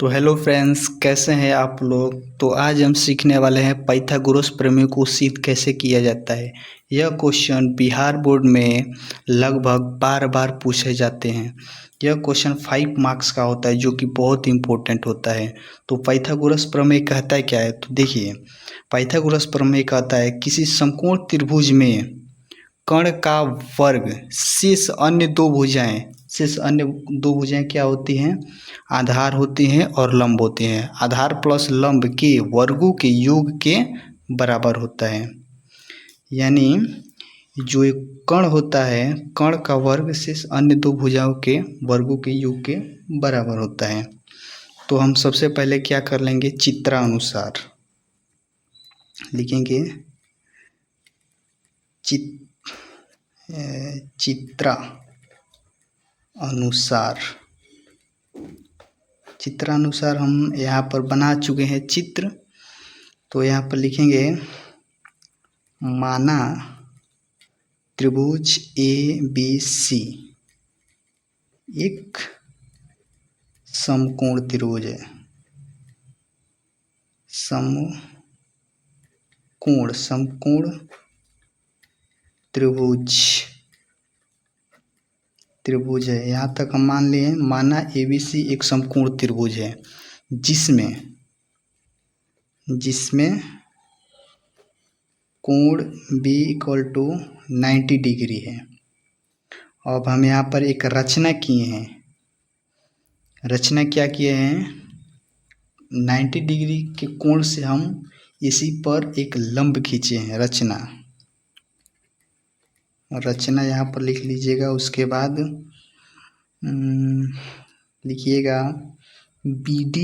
तो hello friends, कैसे हैं आप लोग। तो आज हम सीखने वाले हैं पाइथागोरस प्रमेय को सिद्ध कैसे किया जाता है। यह क्वेश्चन बिहार बोर्ड में लगभग बार बार पूछे जाते हैं। यह क्वेश्चन 5 मार्क्स का होता है जो कि बहुत इंपॉर्टेंट होता है। तो पाइथागोरस प्रमेय कहता है क्या है, तो देखिए पाइथागोरस प्रमेय कहता है किसी समकोण त्रिभुज में कर्ण का वर्ग शेष अन्य दो भुजाएं क्या होती हैं, आधार होती हैं और लंब होती हैं। आधार प्लस लंब के वर्गों के योग के बराबर होता है। यानी जो एक कर्ण होता है, कर्ण का वर्ग शेष अन्य दो भुजाओं के वर्गों के योग के बराबर होता है। तो हम सबसे पहले क्या कर लेंगे, चित्रानुसार लिखेंगे। चित्रानुसार हम यहाँ पर बना चुके हैं चित्र। तो यहाँ पर लिखेंगे माना त्रिभुज ABC एक समकोण त्रिभुज है। समकोण त्रिभुज है। यहाँ तक हम मान लिए हैं। माना ABC एक समकोण त्रिभुज है जिसमें कोण B = 90 डिग्री है। अब हम यहाँ पर एक रचना किए हैं। रचना क्या किए हैं, 90 डिग्री के कोण से हम इसी पर एक लंब खींचे हैं। रचना यहाँ पर लिख लीजिएगा। उसके बाद लिखिएगा BD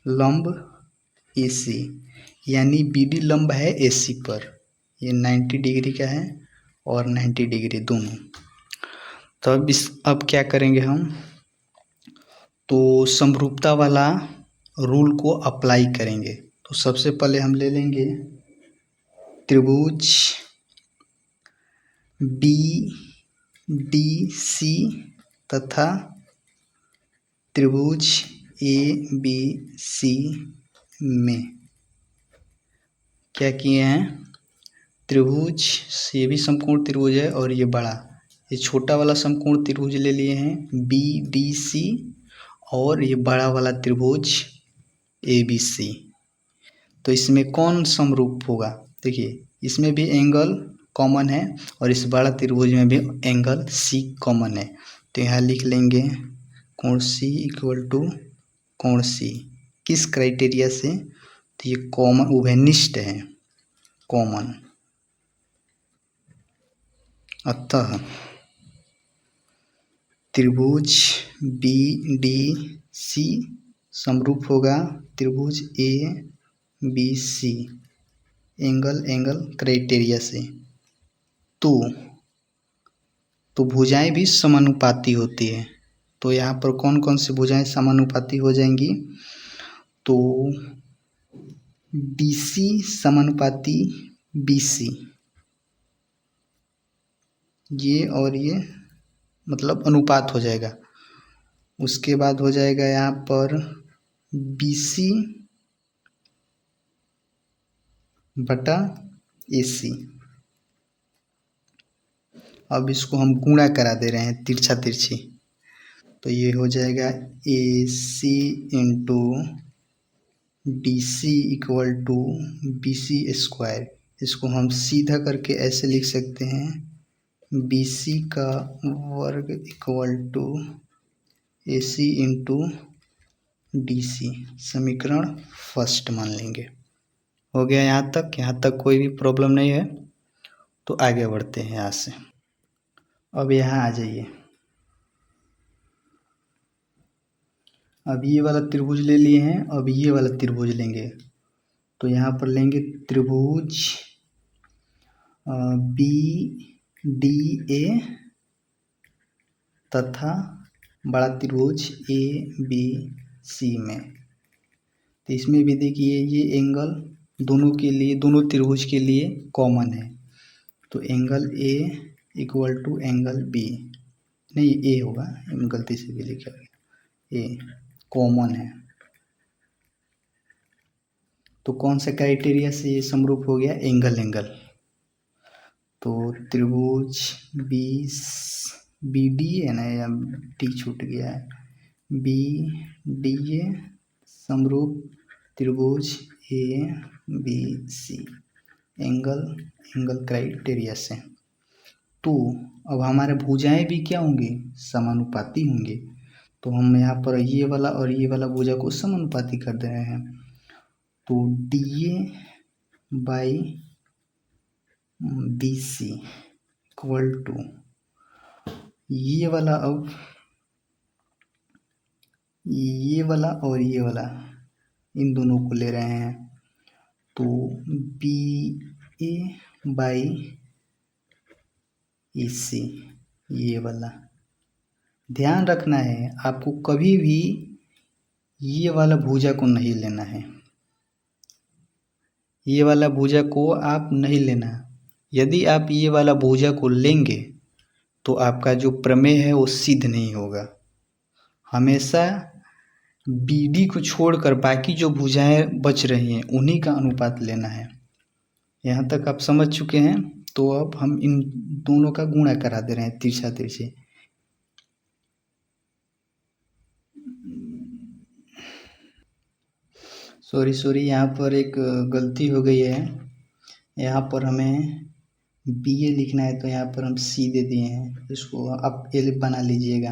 लंब AC, यानी BD लंब है AC पर। ये 90 डिग्री का है और 90 डिग्री दोनों। तो अब क्या करेंगे हम, तो समरूपता वाला रूल को अप्लाई करेंगे। तो सबसे पहले हम ले लेंगे त्रिभुज BDC तथा त्रिभुज ABC में क्या किए हैं, त्रिभुज ये भी समकोण त्रिभुज है और ये बड़ा, ये छोटा वाला समकोण त्रिभुज ले लिए हैं BDC, और ये बड़ा वाला त्रिभुज ABC। तो इसमें कौन समरूप होगा, देखिए इसमें भी एंगल कॉमन है और इस बड़ा त्रिभुज में भी एंगल C कॉमन है। तो यहाँ लिख लेंगे कोण C = कोण C। किस क्राइटेरिया से, तो ये कॉमन उभयनिष्ठ है, कॉमन। अतः त्रिभुज BDC समरूप होगा त्रिभुज ABC एंगल क्राइटेरिया से। तो भुजाएं भी समानुपाती होती है। तो यहाँ पर कौन कौन सी भुजाएं समानुपाती हो जाएंगी, तो BC समानुपाती BC, ये और ये मतलब अनुपात हो जाएगा। उसके बाद हो जाएगा यहाँ पर BC बटा AC। अब इसको हम गुणा करा दे रहे हैं, तिरछा तिरछी। तो ये हो जाएगा AC × DC = BC²। इसको हम सीधा करके ऐसे लिख सकते हैं BC का वर्ग = AC × DC। समीकरण फर्स्ट मान लेंगे। हो गया यहाँ तक कोई भी प्रॉब्लम नहीं है। तो आगे बढ़ते हैं यहाँ से। अब यहाँ आ जाइए। अब ये वाला त्रिभुज ले लिए हैं, अब ये वाला त्रिभुज लेंगे। तो यहाँ पर लेंगे त्रिभुज BDA तथा बड़ा त्रिभुज ABC में। तो इसमें भी देखिए ये एंगल दोनों के लिए, दोनों त्रिभुज के लिए कॉमन है। तो एंगल A = एंगल B, नहीं A होगा, गलती से भी लिखा गया A। कॉमन है। तो कौन सा क्राइटेरिया से ये समरूप हो गया? एंगल। तो त्रिभुज बी डी है ना, या डी छूट गया है, बी डी ए समरूप त्रिभुज A B C angle criteria से। तो अब हमारे भुजाएं भी क्या होंगे? समानुपाती होंगे। तो हम यहाँ पर ये वाला और ये वाला भुजा को समानुपाती कर दे रहे हैं। तो D A by B C equal to ये वाला, अब ये वाला और ये वाला इन दोनों को ले रहे हैं। तो बी ए बाई ई सी ये वाला। ध्यान रखना है आपको, कभी भी ये वाला भुजा को नहीं लेना है, ये वाला भुजा को आप नहीं लेना। यदि आप ये वाला भुजा को लेंगे तो आपका जो प्रमेय है वो सिद्ध नहीं होगा। हमेशा बी डी को छोड़कर बाकी जो भुजाएं बच रही हैं उन्हीं का अनुपात लेना है। यहाँ तक आप समझ चुके हैं। तो अब हम इन दोनों का गुणा करा दे रहे हैं तिरछा तिरछे। सॉरी यहाँ पर एक गलती हो गई है। यहाँ पर हमें बी ए लिखना है, तो यहाँ पर हम सी दे दिए हैं। इसको आप एल बना लीजिएगा।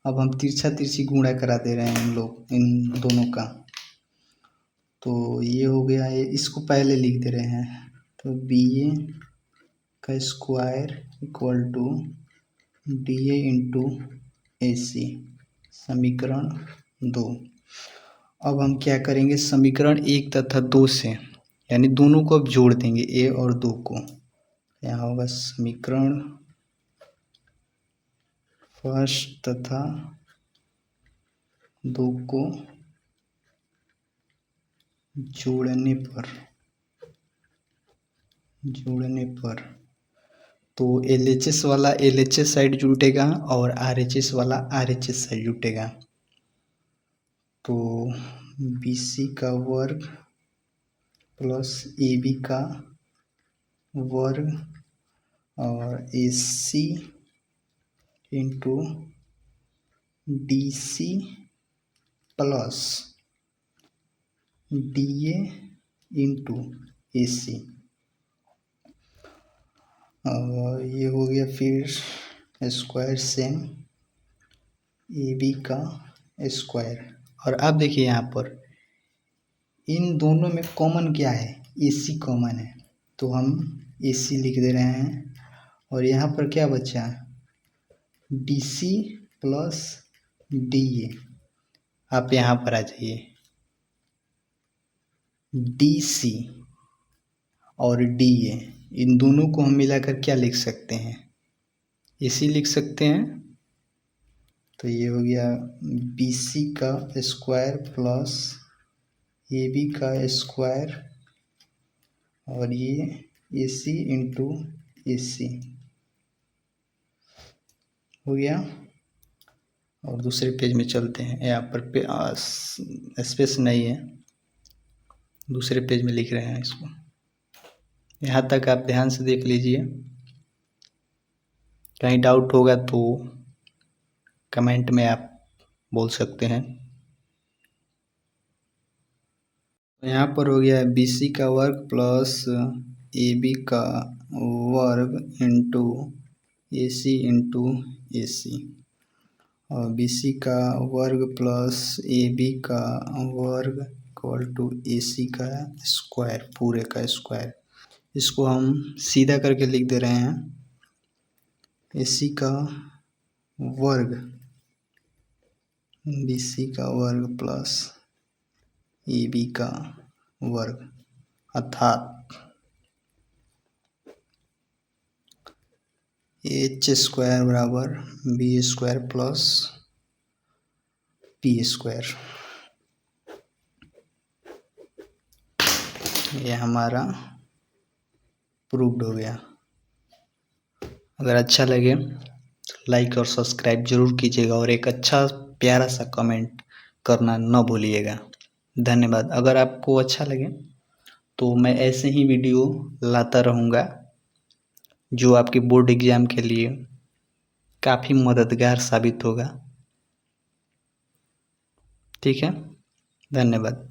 अब हम तिरछा तिरछी गुणा करा दे रहे हैं इन दोनों का। तो ये हो गया, ये इसको पहले लिख दे रहे हैं। तो बी ए का square equal to D A into A C, समीकरण 2। अब हम क्या करेंगे? समीकरण 1 तथा 2 से, यानी दोनों को अब जोड़ देंगे, ए और 2 को। यहाँ होगा समीकरण फर्स्ट तथा 2 को जोड़ने पर तो LHS वाला LHS साइड जुटेगा और RHS वाला RHS साइड जुटेगा। तो BC का वर्ग प्लस AB का वर्ग और AC into DC plus DA into AC, और ये हो गया फिर स्क्वायर सेम AB का स्क्वायर। और अब देखिए यहाँ पर इन दोनों में कॉमन क्या है? AC कॉमन है, तो हम AC लिख दे रहे हैं। और यहाँ पर क्या बचा? DC plus DA। आप यहाँ पर आ जाइए, DC और DA इन दोनों को हम मिलाकर क्या लिख सकते हैं? AC लिख सकते हैं। तो ये हो गया BC का स्क्वायर प्लस AB का स्क्वायर और ये AC इंटू AC हो गया। और दूसरे पेज में चलते हैं। यहाँ पर स्पेस नहीं है, दूसरे पेज में लिख रहे हैं इसको। यहाँ तक आप ध्यान से देख लीजिए, कहीं डाउट होगा तो कमेंट में आप बोल सकते हैं। यहाँ पर हो गया BC का वर्ग प्लस AB का वर्ग इंटू AC इंटू AC, और BC का वर्ग प्लस AB का वर्ग इक्वल टू AC का स्क्वायर, पूरे का स्क्वायर। इसको हम सीधा करके लिख दे रहे हैं। AC का वर्ग BC का वर्ग प्लस AB का वर्ग, अर्थात H स्क्वायर बराबर B square plus P square. ये हमारा प्रूव्ड हो गया। अगर अच्छा लगे तो लाइक और सब्सक्राइब जरूर कीजिएगा और एक अच्छा प्यारा सा कमेंट करना न भूलिएगा। धन्यवाद। अगर आपको अच्छा लगे तो मैं ऐसे ही वीडियो लाता रहूँगा जो आपके बोर्ड एग्ज़ाम के लिए काफ़ी मददगार साबित होगा। ठीक है, धन्यवाद।